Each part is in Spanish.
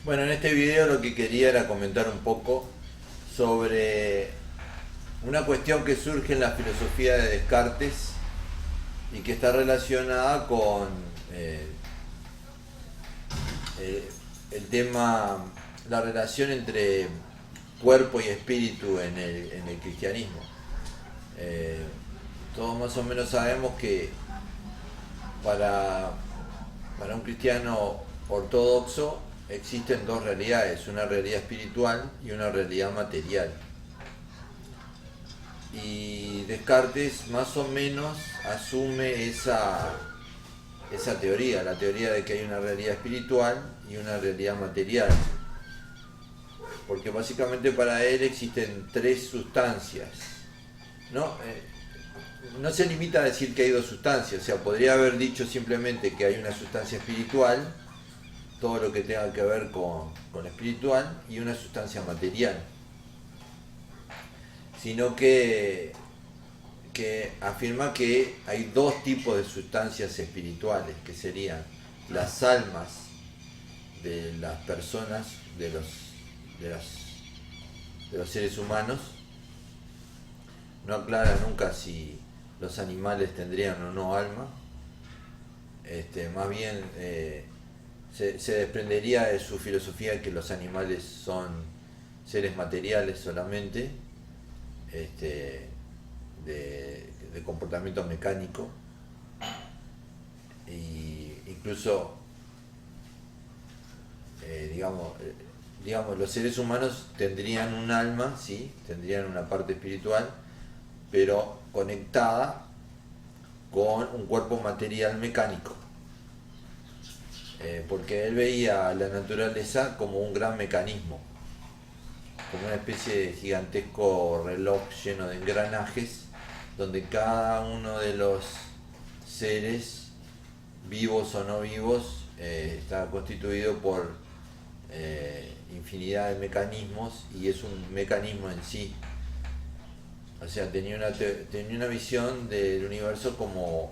Bueno, en este video lo que quería era comentar un poco sobre una cuestión que surge en la filosofía de Descartes y que está relacionada con eh, eh, el tema, la relación entre cuerpo y espíritu en el cristianismo. Eh, Todos más o menos sabemos que para, para un cristiano ortodoxo existen dos realidades, una realidad espiritual y una realidad material. Y Descartes más o menos asume esa teoría, la teoría de que hay una realidad espiritual y una realidad material. Porque básicamente para él existen tres sustancias. No, no se limita a decir que hay dos sustancias, o sea, podría haber dicho simplemente que hay una sustancia espiritual, todo lo que tenga que ver con espiritual, y una sustancia material. Sino que afirma que hay dos tipos de sustancias espirituales, que serían las almas de las personas, de, las, de los seres humanos. No aclara nunca si los animales tendrían o no alma. Más bien se desprendería de su filosofía que los animales son seres materiales solamente, este, de comportamiento mecánico, y incluso digamos, los seres humanos tendrían un alma, sí, tendrían una parte espiritual, pero conectada con un cuerpo material mecánico, porque él veía a la naturaleza como un gran mecanismo, como una especie de gigantesco reloj lleno de engranajes, donde cada uno de los seres, vivos o no vivos, está constituido por infinidad de mecanismos y es un mecanismo en sí. O sea, tenía una visión del universo como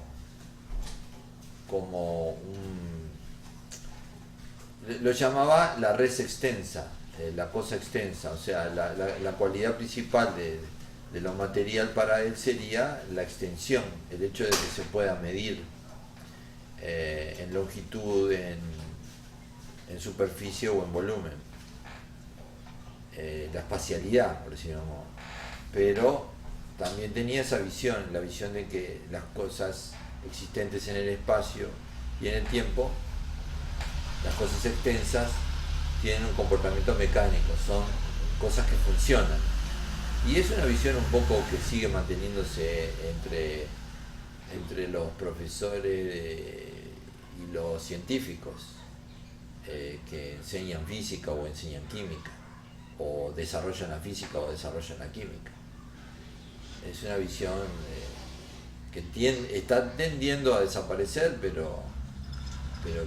lo llamaba la res extensa, la cosa extensa. O sea, la cualidad principal de lo material para él sería la extensión, el hecho de que se pueda medir en longitud, en superficie o en volumen, la espacialidad, por decirlo de modo. Pero también tenía esa visión, la visión de que las cosas existentes en el espacio y en el tiempo, las cosas extensas, tienen un comportamiento mecánico, son cosas que funcionan. Y es una visión un poco que sigue manteniéndose entre los profesores y los científicos que enseñan física o enseñan química, o desarrollan la física o desarrollan la química. Es una visión que está tendiendo a desaparecer, pero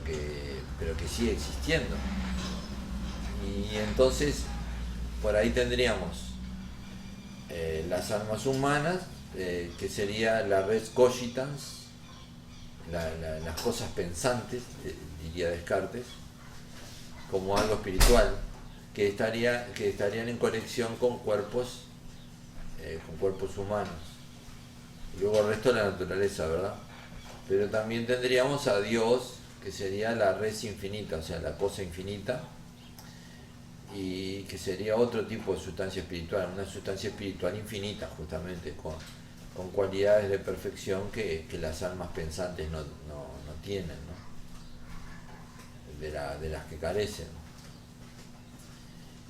que sigue existiendo. Y entonces por ahí tendríamos las almas humanas, que sería la res cogitans, las cosas pensantes, diría Descartes, como algo espiritual, que estarían en conexión con cuerpos humanos. Y luego el resto de la naturaleza, ¿verdad? Pero también tendríamos a Dios, que sería la res infinita, o sea, la cosa infinita, y que sería otro tipo de sustancia espiritual, una sustancia espiritual infinita, justamente, con cualidades de perfección que las almas pensantes no tienen, ¿no? De las que carecen.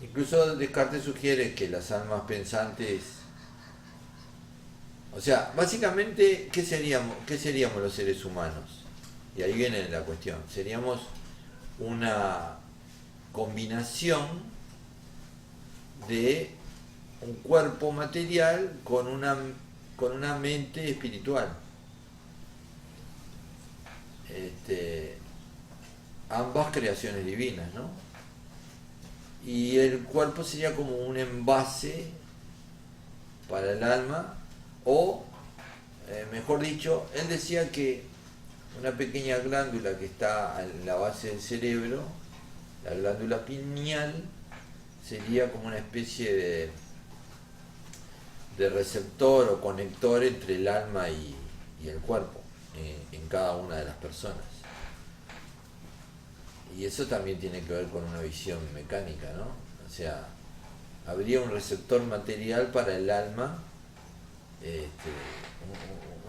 Incluso Descartes sugiere que las almas pensantes, o sea, básicamente, qué seríamos los seres humanos? Y ahí viene la cuestión. Seríamos una combinación de un cuerpo material con una mente espiritual. Este, Ambas creaciones divinas, ¿no? Y el cuerpo sería como un envase para el alma, o mejor dicho, él decía que una pequeña glándula que está en la base del cerebro La glándula pineal sería como una especie de receptor o conector entre el alma y el cuerpo en cada una de las personas. Y eso también tiene que ver con una visión mecánica, ¿no? O sea, habría un receptor material para el alma,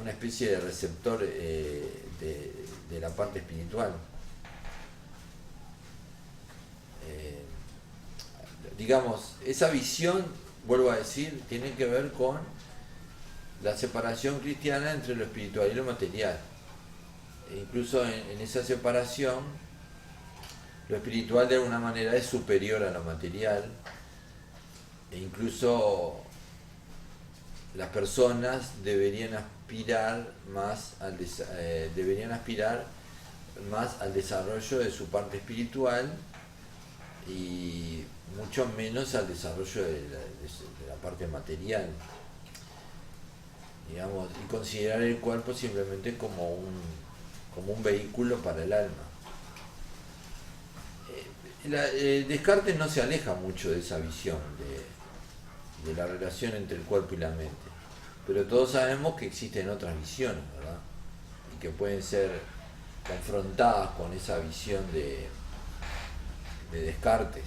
una especie de receptor de la parte espiritual. Digamos, esa visión, vuelvo a decir, tiene que ver con la separación cristiana entre lo espiritual y lo material. E incluso en esa separación, lo espiritual de alguna manera es superior a lo material, e incluso las personas deberían aspirar más al desarrollo de su parte espiritual y mucho menos al desarrollo de la parte material, digamos, y considerar el cuerpo simplemente como un vehículo para el alma. Descartes no se aleja mucho de esa visión de la relación entre el cuerpo y la mente, pero todos sabemos que existen otras visiones, ¿verdad? Y que pueden ser confrontadas con esa visión de Descartes,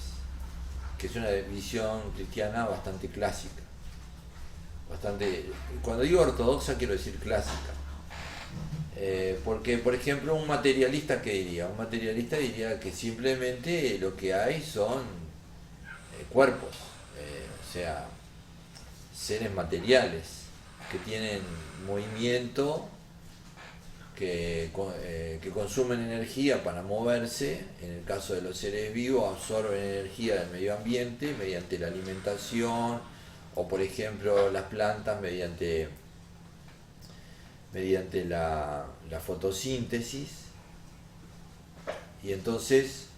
que es una visión cristiana bastante clásica, cuando digo ortodoxa quiero decir clásica, porque por ejemplo un materialista, ¿qué diría? Un materialista diría que simplemente lo que hay son cuerpos, o sea, seres materiales que tienen movimiento, que consumen energía para moverse. En el caso de los seres vivos, absorben energía del medio ambiente mediante la alimentación, o por ejemplo las plantas mediante la fotosíntesis, y entonces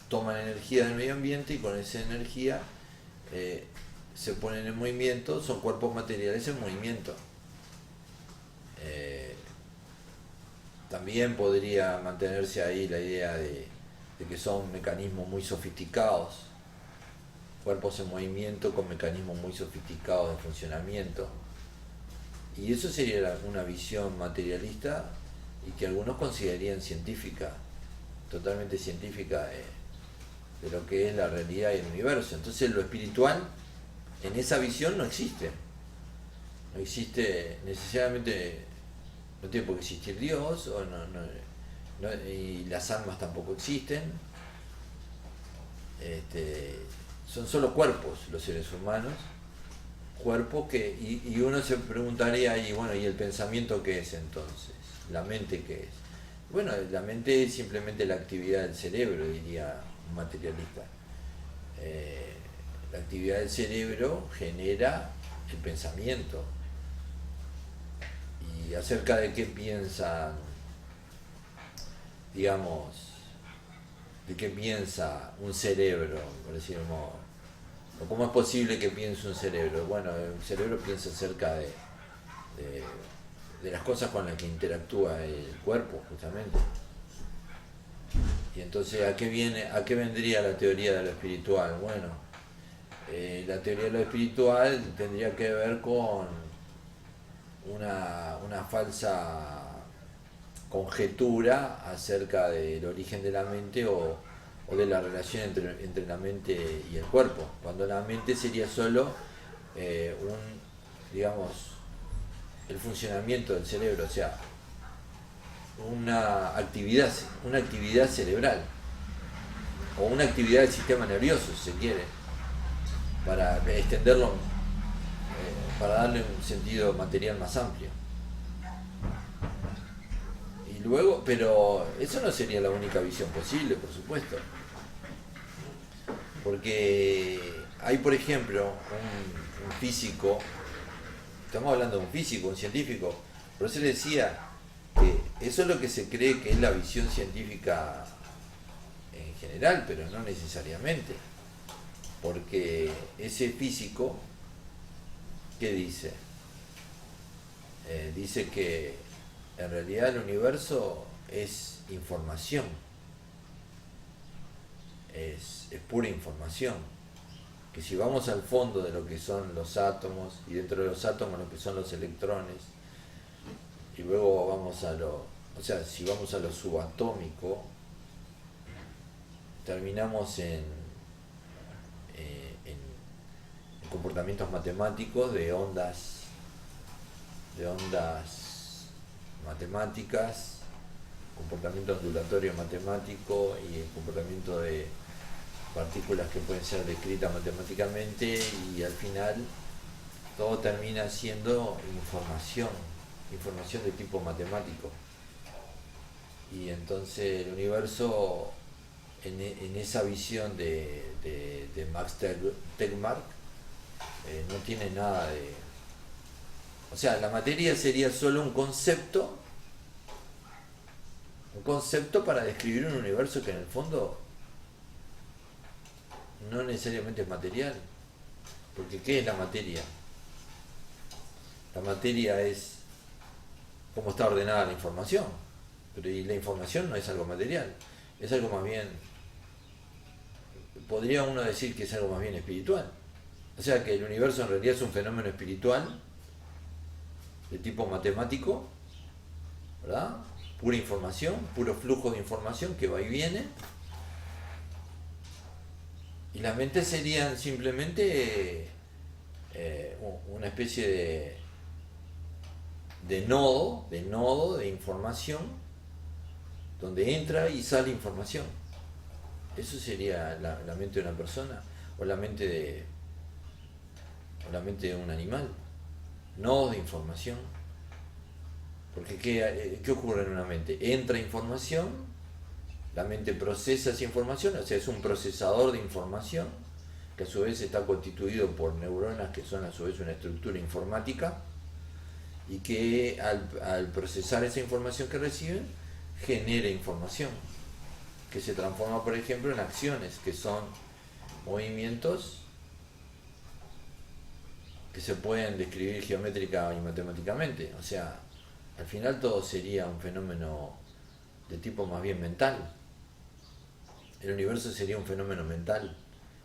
toman energía del medio ambiente y con esa energía se ponen en movimiento, son cuerpos materiales en movimiento. También podría mantenerse ahí la idea de que son mecanismos muy sofisticados, cuerpos en movimiento con mecanismos muy sofisticados de funcionamiento. Y eso sería una visión materialista y que algunos considerarían científica, totalmente científica de lo que es la realidad y el universo. Entonces lo espiritual en esa visión no existe. No existe necesariamente, no tiene por qué existir Dios, y las almas tampoco existen. Son solo cuerpos los seres humanos, cuerpos y uno se preguntaría, y bueno, ¿y el pensamiento qué es entonces? ¿La mente qué es? Bueno, la mente es simplemente la actividad del cerebro, diría un materialista. La actividad del cerebro genera el pensamiento. Y acerca de qué piensan, digamos, de qué piensa un cerebro, por decir de modo, o cómo es posible que piense un cerebro. Bueno, el cerebro piensa acerca de las cosas con las que interactúa el cuerpo, justamente. Y entonces, ¿a qué vendría la teoría de lo espiritual? Bueno, la teoría de lo espiritual tendría que ver con una falsa conjetura acerca del origen de la mente o de la relación entre la mente y el cuerpo, cuando la mente sería solo digamos, el funcionamiento del cerebro, o sea, una actividad cerebral o una actividad del sistema nervioso, si se quiere, para extenderlo, para darle un sentido material más amplio. Y luego, pero eso no sería la única visión posible, por supuesto, porque hay, por ejemplo, un físico, estamos hablando de un físico, un científico, pero se decía que eso es lo que se cree que es la visión científica en general, pero no necesariamente, porque ese físico, ¿qué dice? Dice que en realidad el universo es información. es pura información. Que si vamos al fondo de lo que son los átomos, y dentro de los átomos lo que son los electrones, y luego vamos a si vamos a lo subatómico, terminamos en comportamientos matemáticos de ondas matemáticas, comportamiento ondulatorio matemático y el comportamiento de partículas que pueden ser descritas matemáticamente, y al final todo termina siendo información de tipo matemático. Y entonces el universo, en esa visión de Max Tegmark, no tiene nada de... O sea, la materia sería solo un concepto para describir un universo que en el fondo no necesariamente es material. Porque ¿qué es la materia? La materia es cómo está ordenada la información. Pero y la información no es algo material, es algo más bien, podría uno decir que es algo más bien espiritual. O sea que el universo en realidad es un fenómeno espiritual de tipo matemático, ¿verdad? Pura información, puro flujo de información que va y viene. Y las mentes serían simplemente una especie de nodo de información donde entra y sale información. Eso sería la mente de una persona, o la mente de un animal. Nodos de información. Porque ¿qué ocurre en una mente? Entra información, la mente procesa esa información, o sea, es un procesador de información, que a su vez está constituido por neuronas que son a su vez una estructura informática, y que al procesar esa información que reciben, genera información, que se transforma, por ejemplo, en acciones, que son movimientos que se pueden describir geométrica y matemáticamente. O sea, al final todo sería un fenómeno de tipo más bien mental. El universo sería un fenómeno mental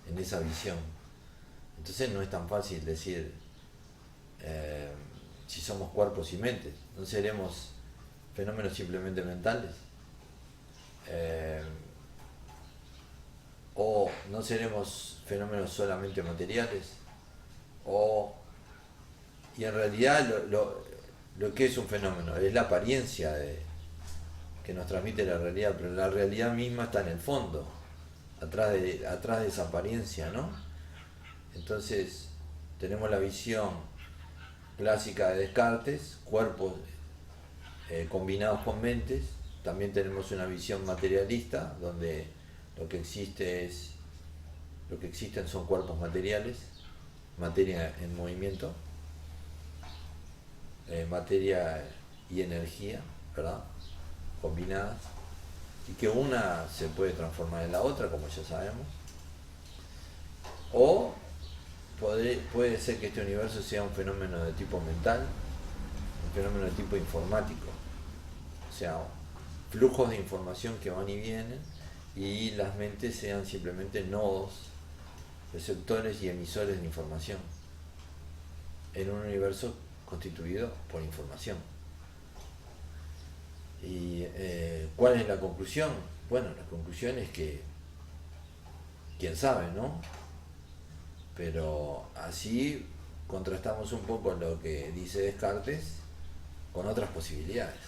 en esa visión. Entonces no es tan fácil decir si somos cuerpos y mentes. No seremos fenómenos simplemente mentales. O no seremos fenómenos solamente materiales. Y en realidad lo que es un fenómeno es la apariencia que nos transmite la realidad, pero la realidad misma está en el fondo, atrás de esa apariencia, ¿no? Entonces tenemos la visión clásica de Descartes, cuerpos combinados con mentes. También tenemos una visión materialista, donde lo que existen son cuerpos materiales, materia en movimiento, materia y energía, ¿verdad? Combinadas, y que una se puede transformar en la otra, como ya sabemos. O puede ser que este universo sea un fenómeno de tipo mental, un fenómeno de tipo informático, o sea, flujos de información que van y vienen, y las mentes sean simplemente nodos, receptores y emisores de información en un universo constituido por información. ¿Y cuál es la conclusión? Bueno, la conclusión es que quién sabe, ¿no? Pero así contrastamos un poco lo que dice Descartes con otras posibilidades.